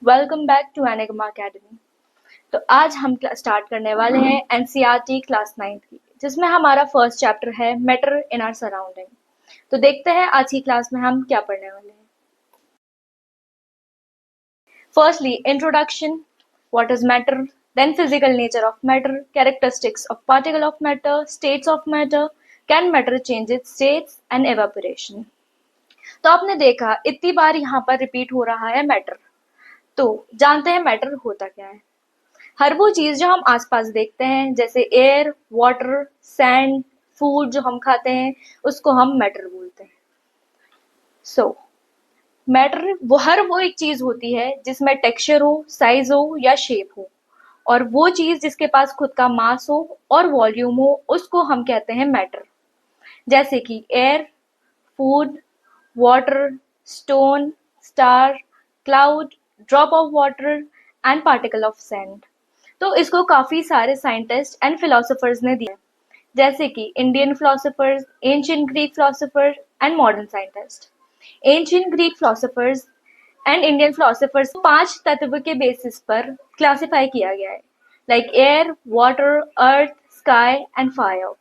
Welcome back to Enigma Academy. तो आज हम स्टार्ट करने वाले हैं एनसीईआरटी क्लास 9 की, जिसमें हमारा फर्स्ट चैप्टर है मैटर इन आवर सराउंडिंग। तो देखते हैं आज की क्लास में हम क्या पढ़ने वाले हैं। Firstly introduction, what is matter, then physical nature of matter, characteristics of particle of matter, states of matter, can matter change its states and evaporation. तो आपने देखा इतनी बार यहाँ पर रिपीट हो रहा है मैटर। तो जानते हैं मैटर होता क्या है। हर वो चीज जो हम आसपास देखते हैं, जैसे एयर, वाटर, सैंड, फूड जो हम खाते हैं, उसको हम मैटर बोलते हैं। सो मैटर वो एक चीज होती है जिसमें टेक्सचर हो, साइज हो या शेप हो, और वो चीज जिसके पास खुद का मास हो और वॉल्यूम हो, उसको हम कहते हैं मैटर। जैसे कि air, food, water, stone, star, cloud, drop of water and particle of sand. तो इसको काफी सारे साइंटिस्ट एंड फिलोसोफर्स ने दिया है, जैसे कि Indian philosophers, ancient Greek philosophers and modern scientist. Ancient Greek philosophers and Indian philosophers 5 तत्व के बेसिस पर क्लासिफाई किया गया है, like air, water, earth, sky and fire.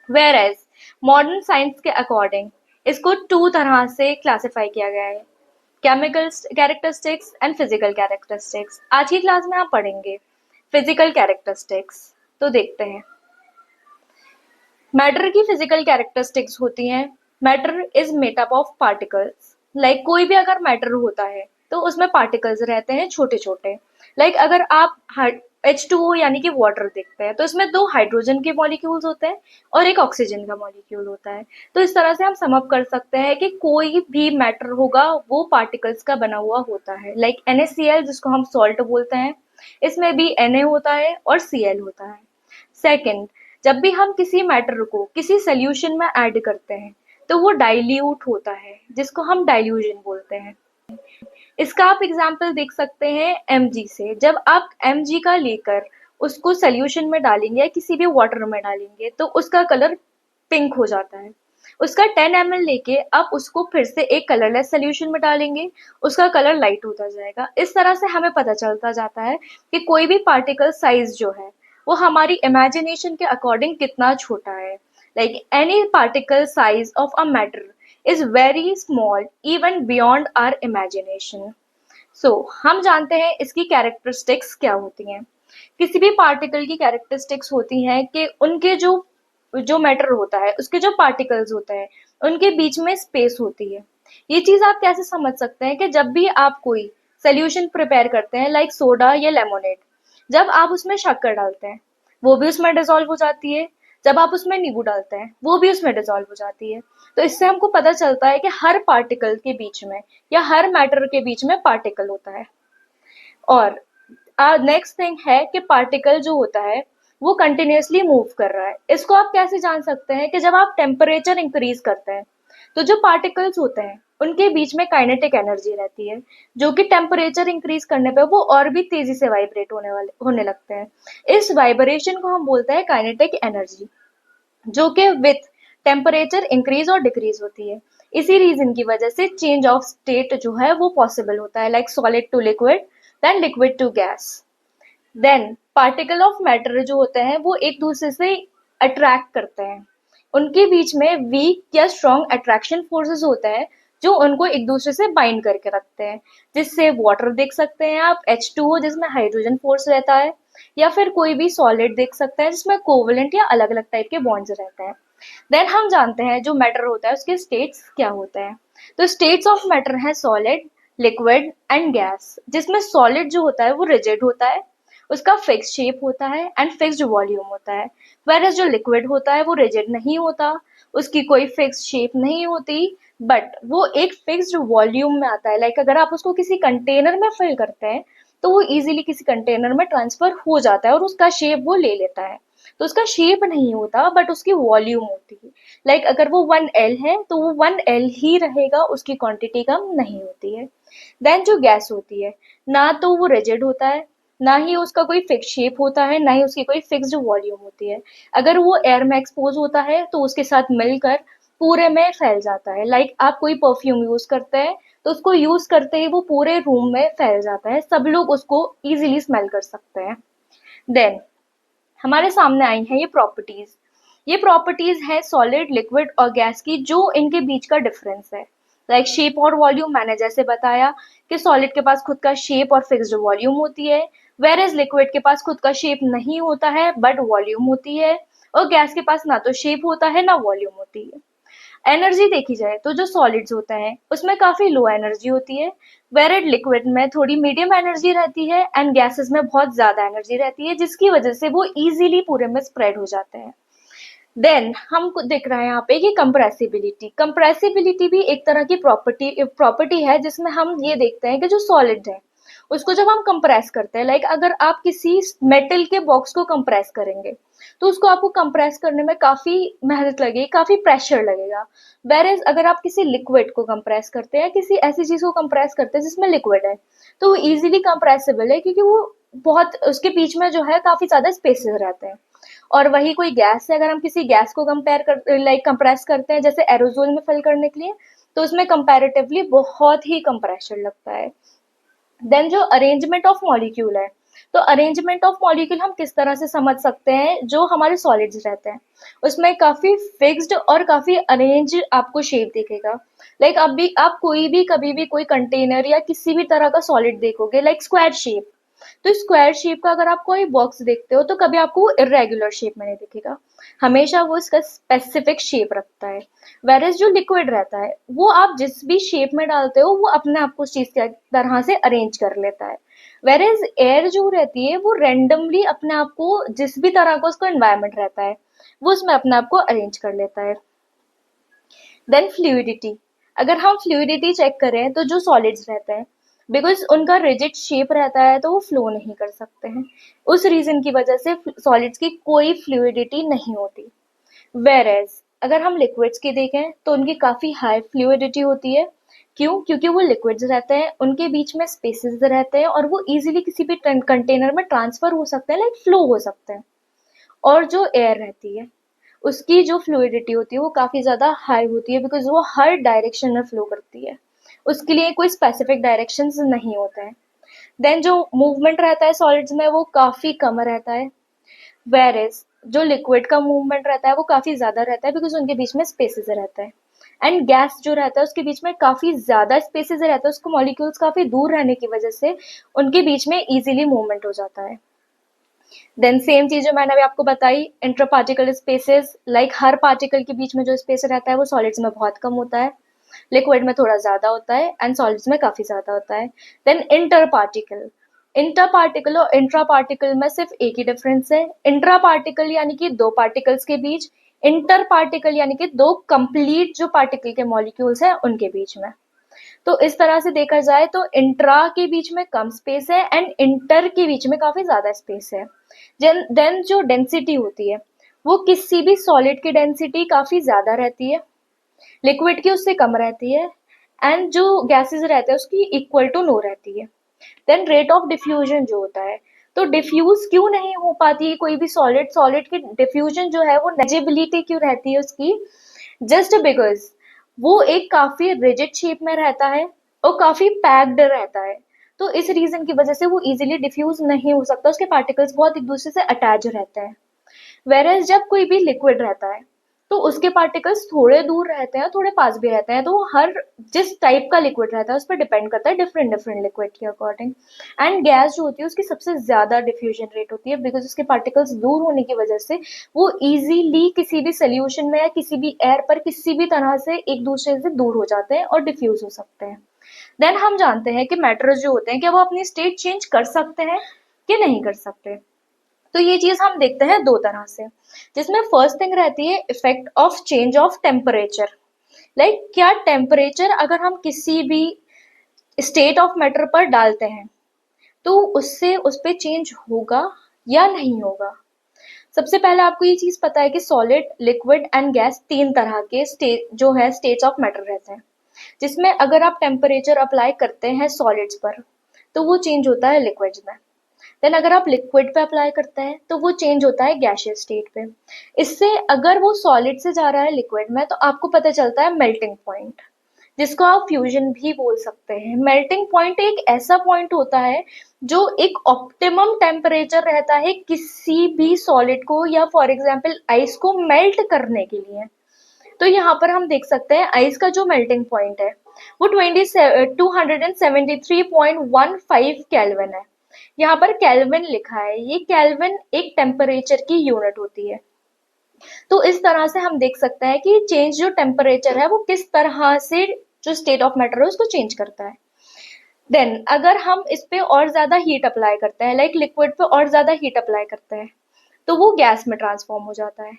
Whereas modern science के अकॉर्डिंग इसको 2 तरह से क्लासिफाई किया गया है, chemical characteristics and physical characteristics. आज की क्लास में आप पढ़ेंगे फिजिकल कैरेक्टरिस्टिक्स। तो देखते हैं मैटर की फिजिकल कैरेक्टरिस्टिक्स होती हैं। Matter is made up of particles. Like कोई भी अगर मैटर होता है तो उसमें पार्टिकल्स रहते हैं छोटे छोटे। लाइक अगर आप H2O यानी कि वाटर देखते हैं तो इसमें 2 हाइड्रोजन के मॉलिक्यूल्स होते हैं और एक ऑक्सीजन का मॉलिक्यूल होता है। तो इस तरह से हम सम अप कर सकते हैं कि कोई भी मैटर होगा वो पार्टिकल्स का बना हुआ होता है। लाइक NaCl जिसको हम सॉल्ट बोलते हैं, इसमें भी Na होता है और Cl होता है। सेकेंड, जब भी हम किसी मैटर को किसी सोल्यूशन में ऐड करते हैं तो वो डाइल्यूट होता है, जिसको हम डाइल्यूजन बोलते हैं। इसका आप एग्जाम्पल देख सकते हैं Mg से। जब आप Mg का लेकर उसको सोल्यूशन में डालेंगे या किसी भी वाटर में डालेंगे तो उसका कलर पिंक हो जाता है। उसका 10 ml लेके आप उसको फिर से एक कलरलेस सोल्यूशन में डालेंगे, उसका कलर लाइट होता जाएगा। इस तरह से हमें पता चलता जाता है कि कोई भी पार्टिकल साइज जो है वो हमारी इमेजिनेशन के अकॉर्डिंग कितना छोटा है। Like any particle size of a matter is very small even beyond our imagination. So हम जानते हैं इसकी कैरेक्टरिस्टिक्स क्या होती हैं। किसी भी पार्टिकल की कैरेक्टरिस्टिक्स होती हैं कि उनके जो जो मैटर होता है उसके जो पार्टिकल्स होते हैं उनके बीच में स्पेस होती है। ये चीज आप कैसे समझ सकते हैं कि जब भी आप कोई सोल्यूशन प्रिपेयर करते हैं, लाइक सोडा या लेमोनेड, जब आप उसमें शक्कर डालते हैं वो भी उसमें डिसॉल्व हो जाती है, जब आप उसमें नींबू डालते हैं वो भी उसमें डिसॉल्व हो जाती है। तो इससे हमको पता चलता है कि हर पार्टिकल के बीच में या हर मैटर के बीच में पार्टिकल होता है। और नेक्स्ट थिंग है कि पार्टिकल जो होता है वो कंटिन्यूअसली मूव कर रहा है। इसको आप कैसे जान सकते हैं कि जब आप टेम्परेचर इंक्रीज करते हैं तो जो पार्टिकल्स होते हैं उनके बीच में काइनेटिक एनर्जी रहती है, जो कि टेम्परेचर इंक्रीज करने पे वो और भी तेजी से वाइब्रेट होने लगते हैं। इस वाइब्रेशन को हम बोलते हैं काइनेटिक एनर्जी, जो कि विथ टेम्परेचर इंक्रीज और डिक्रीज होती है। इसी रीजन की वजह से चेंज ऑफ स्टेट जो है वो पॉसिबल होता है, like solid to liquid, then liquid to gas. Then particle of matter जो होते हैं वो एक दूसरे से अट्रैक्ट करते हैं। उनके बीच में वीक या स्ट्रॉन्ग अट्रैक्शन फोर्सेस होते हैं जो उनको एक दूसरे से बाइंड करके रखते हैं, जिससे वाटर देख सकते हैं आप H2O जिसमें हाइड्रोजन फोर्स रहता है, या फिर कोई भी सॉलिड देख सकते हैं जिसमें कोवलेंट या अलग अलग टाइप के बॉन्ड्स रहते हैं। देन हम जानते हैं जो मैटर होता है उसके स्टेट्स क्या होते हैं। तो स्टेट्स ऑफ मैटर है सॉलिड, लिक्विड एंड गैस, जिसमें सॉलिड जो होता है वो रिजिड होता है, उसका फिक्स शेप होता है एंड फिक्स्ड वॉल्यूम होता है। वेरएज जो लिक्विड होता है वो रिजिड नहीं होता, उसकी कोई फिक्स शेप नहीं होती, बट वो एक फिक्स्ड वॉल्यूम में आता है। लाइक अगर आप उसको किसी कंटेनर में फिल करते हैं तो वो इजीली किसी कंटेनर में ट्रांसफर हो जाता है और उसका शेप वो ले लेता है। तो उसका शेप नहीं होता बट उसकी वॉल्यूम होती है। लाइक अगर वो 1L है तो वो 1L ही रहेगा, उसकी क्वांटिटी कम नहीं होती है। देन जो गैस होती है, ना तो वो रिजिड होता है, ना ही उसका कोई फिक्स शेप होता है, ना ही उसकी कोई फिक्स्ड वॉल्यूम होती है। अगर वो एयर में एक्सपोज होता है तो उसके साथ मिलकर पूरे में फैल जाता है। लाइक आप कोई परफ्यूम यूज करते हैं तो उसको यूज करते ही वो पूरे रूम में फैल जाता है, सब लोग उसको इजीली स्मेल कर सकते हैं। देन हमारे सामने आई हैं ये प्रॉपर्टीज। ये प्रॉपर्टीज है सॉलिड, लिक्विड और गैस की, जो इनके बीच का डिफरेंस है। लाइक शेप और वॉल्यूम, मैंने जैसे बताया कि सॉलिड के पास खुद का शेप और फिक्स्ड वॉल्यूम होती है, वेर एज लिक्विड के पास खुद का शेप नहीं होता है बट वॉल्यूम होती है, और गैस के पास ना तो शेप होता है ना वॉल्यूम होती है। एनर्जी देखी जाए तो जो सॉलिड्स होता है उसमें काफी लो एनर्जी होती है, वेरेड लिक्विड में थोड़ी मीडियम एनर्जी रहती है, एंड गैसेस में बहुत ज्यादा एनर्जी रहती है, जिसकी वजह से वो इजीली पूरे में स्प्रेड हो जाते हैं। देन हमको दिख रहा है यहाँ पे कि कंप्रेसिबिलिटी। कंप्रेसिबिलिटी भी एक तरह की प्रॉपर्टी है, जिसमें हम ये देखते हैं कि जो सॉलिड है उसको जब हम कंप्रेस करते हैं, लाइक अगर आप किसी मेटल के बॉक्स को कंप्रेस करेंगे तो उसको आपको कंप्रेस करने में काफी मेहनत लगेगी, काफी प्रेशर लगेगा। वेर अगर आप किसी लिक्विड को कंप्रेस करते हैं, किसी ऐसी चीज को कंप्रेस करते हैं जिसमें लिक्विड है, तो वो इजीली कंप्रेसिबल है, क्योंकि वो बहुत उसके बीच में जो है काफी ज्यादा स्पेसेस रहते हैं। और वही कोई गैस है, अगर हम किसी गैस को कंप्रेस करते हैं जैसे एरोजोल में फिल करने के लिए, तो उसमें कंपैरेटिवली बहुत ही कंप्रेशर लगता है। देन जो अरेंजमेंट ऑफ मॉलिक्यूल है, तो अरेंजमेंट ऑफ मॉलिक्यूल हम किस तरह से समझ सकते हैं, जो हमारे सॉलिड्स रहते हैं उसमें काफी फिक्स्ड और काफी अरेंज आपको शेप दिखेगा। लाइक अभी आप कोई भी कभी भी कोई कंटेनर या किसी भी तरह का सॉलिड देखोगे लाइक स्क्वायर शेप, तो स्क्वायर शेप का अगर आप कोई बॉक्स देखते हो तो कभी आपको वो इरेगुलर शेप में नहीं दिखेगा, हमेशा वो इसका स्पेसिफिक शेप रखता है। वेरएज जो लिक्विड रहता है वो आप जिस भी शेप में डालते हो वो अपने आप को उस चीज की तरह से अरेंज कर लेता है। वेरएज एयर जो रहती है वो रेंडमली अपने आप को जिस भी तरह का उसका एनवायरमेंट रहता है वो उसमें अपने आप को अरेंज कर लेता है। देन फ्लूइडिटी, अगर हम फ्लूइडिटी चेक करें तो जो सॉलिड्स रहते हैं, बिकॉज उनका रिजिड शेप रहता है तो वो फ्लो नहीं कर सकते हैं, उस रीजन की वजह से सॉलिड्स की कोई फ्लूइडिटी नहीं होती। वेर एज अगर हम लिक्विड्स की देखें तो उनकी काफी हाई फ्लूइडिटी होती है। क्यों? क्योंकि वो लिक्विड्स रहते हैं, उनके बीच में स्पेसेस रहते हैं और वो इजीली किसी भी कंटेनर में ट्रांसफर हो सकते हैं, लाइक फ्लो हो सकते हैं। और जो एयर रहती है उसकी जो फ्लूइडिटी होती है वो काफी ज्यादा हाई होती है, बिकॉज वो हर डायरेक्शन में फ्लो करती है, उसके लिए कोई स्पेसिफिक डायरेक्शन नहीं होते हैं। देन जो मूवमेंट रहता है सॉलिड्स में वो काफी कम रहता है, वेर एज जो लिक्विड का मूवमेंट रहता है वो काफी ज्यादा रहता है, बिकॉज उनके बीच में स्पेसेस रहता है। एंड गैस जो रहता है उसके बीच में काफी ज्यादा स्पेसेस रहता है, उसको मॉलिक्यूल्स काफी दूर रहने की वजह से उनके बीच में इजीली मूवमेंट हो जाता है। देन सेम चीज जो मैंने अभी आपको बताई, इंटर पार्टिकल स्पेसेस, लाइक हर पार्टिकल के बीच में जो स्पेस रहता है वो सॉलिड्स में बहुत कम होता है, लिक्विड में थोड़ा ज्यादा होता है, एंड सॉलिड्स में काफी ज्यादा होता है। Then inter particle, inter particle और इंट्रा पार्टिकल में सिर्फ एक ही डिफरेंस है, इंट्रा पार्टिकल यानी कि दो पार्टिकल्स के बीच, इंटर पार्टिकल यानी कि दो कंप्लीट जो पार्टिकल के मॉलिक्यूल्स हैं उनके बीच में। तो इस तरह से देखा जाए तो इंट्रा के बीच में कम स्पेस है एंड इंटर के बीच में काफी ज्यादा स्पेस है। देन जो डेंसिटी होती है वो किसी भी सॉलिड की डेंसिटी काफी ज्यादा रहती है, लिक्विड की उससे कम रहती है, एंड जो गैसेस रहते हैं उसकी इक्वल टू नो रहती है। देन रेट ऑफ डिफ्यूजन जो होता है, तो डिफ्यूज क्यों नहीं हो पाती है कोई भी सॉलिड, सॉलिड की डिफ्यूजन जो है वो नेजेबिलिटी क्यों रहती है उसकी, जस्ट बिकॉज वो एक काफी रिजिड शेप में रहता है और काफी पैक्ड रहता है, तो इस रीजन की वजह से वो इजीली डिफ्यूज नहीं हो सकता, उसके पार्टिकल्स बहुत एक दूसरे से अटैच रहते हैं। वेरएज जब कोई भी लिक्विड रहता है तो उसके पार्टिकल्स थोड़े दूर रहते हैं, थोड़े पास भी रहते हैं, तो हर जिस टाइप का लिक्विड रहता है उस पर डिपेंड करता है डिफरेंट डिफरेंट लिक्विड के अकॉर्डिंग। एंड गैस जो होती है उसकी सबसे ज्यादा डिफ्यूजन रेट होती है, बिकॉज उसके पार्टिकल्स दूर होने की वजह से वो इजीली किसी भी सोल्यूशन में या किसी भी एयर पर किसी भी तरह से एक दूसरे से दूर हो जाते हैं और डिफ्यूज हो सकते हैं। देन हम जानते हैं कि मैटर्स जो होते हैं क्या वो अपनी स्टेट चेंज कर सकते हैं कि नहीं कर सकते, तो ये चीज हम देखते हैं दो तरह से, जिसमें फर्स्ट थिंग रहती है effect of change of temperature. Like क्या टेम्परेचर अगर हम किसी भी स्टेट ऑफ मैटर पर डालते हैं तो उससे उस पर चेंज होगा या नहीं होगा। सबसे पहले आपको ये चीज पता है कि सॉलिड, लिक्विड एंड गैस तीन तरह के स्टेट जो है स्टेट्स ऑफ मैटर रहते हैं, जिसमें अगर आप टेम्परेचर अप्लाई करते हैं सॉलिड्स पर तो वो चेंज होता है लिक्विड्स में। देन अगर आप लिक्विड पे अप्लाई करते हैं तो वो चेंज होता है गैशियस स्टेट पे। इससे अगर वो सॉलिड से जा रहा है लिक्विड में तो आपको पता चलता है मेल्टिंग पॉइंट, जिसको आप फ्यूजन भी बोल सकते हैं। मेल्टिंग पॉइंट एक ऐसा पॉइंट होता है जो एक ऑप्टिमम टेम्परेचर रहता है किसी भी सॉलिड को या फॉर एग्जांपल आइस को मेल्ट करने के लिए। तो यहाँ पर हम देख सकते हैं आइस का जो मेल्टिंग पॉइंट है वो 273.15 केल्विन है। यहाँ पर केल्विन लिखा है, ये केल्विन एक टेम्परेचर की यूनिट होती है। तो इस तरह से हम देख सकते हैं कि चेंज जो टेम्परेचर है वो किस तरह से जो स्टेट ऑफ मैटर है उसको चेंज करता है। देन अगर हम इस पे और ज्यादा हीट अप्लाई करते हैं, लाइक लिक्विड पे और ज्यादा हीट अप्लाई करते हैं, तो वो गैस में ट्रांसफॉर्म हो जाता है।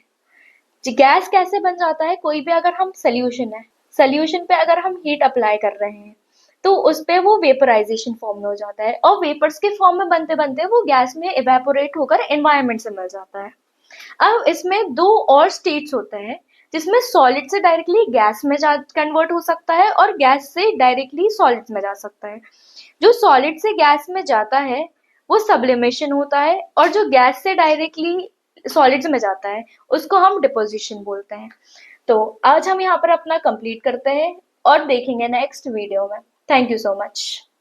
गैस कैसे बन जाता है, कोई भी अगर हम सोल्यूशन है, सोल्यूशन पे अगर हम हीट अप्लाई कर रहे हैं तो उस पे वो वेपराइजेशन फॉर्म में हो जाता है और वेपर्स के फॉर्म में बनते बनते वो गैस में इवेपोरेट होकर एनवायरनमेंट से मिल जाता है। अब इसमें दो और स्टेट्स होते हैं जिसमें सॉलिड से डायरेक्टली गैस में कन्वर्ट हो सकता है और गैस से डायरेक्टली सॉलिड्स में जा सकता है। जो सॉलिड से गैस में जाता है वो सब्लिमेशन होता है और जो गैस से डायरेक्टली सॉलिड्स में जाता है उसको हम डिपोजिशन बोलते हैं। तो आज हम यहाँ पर अपना कंप्लीट करते हैं और देखेंगे नेक्स्ट वीडियो में। Thank you so much.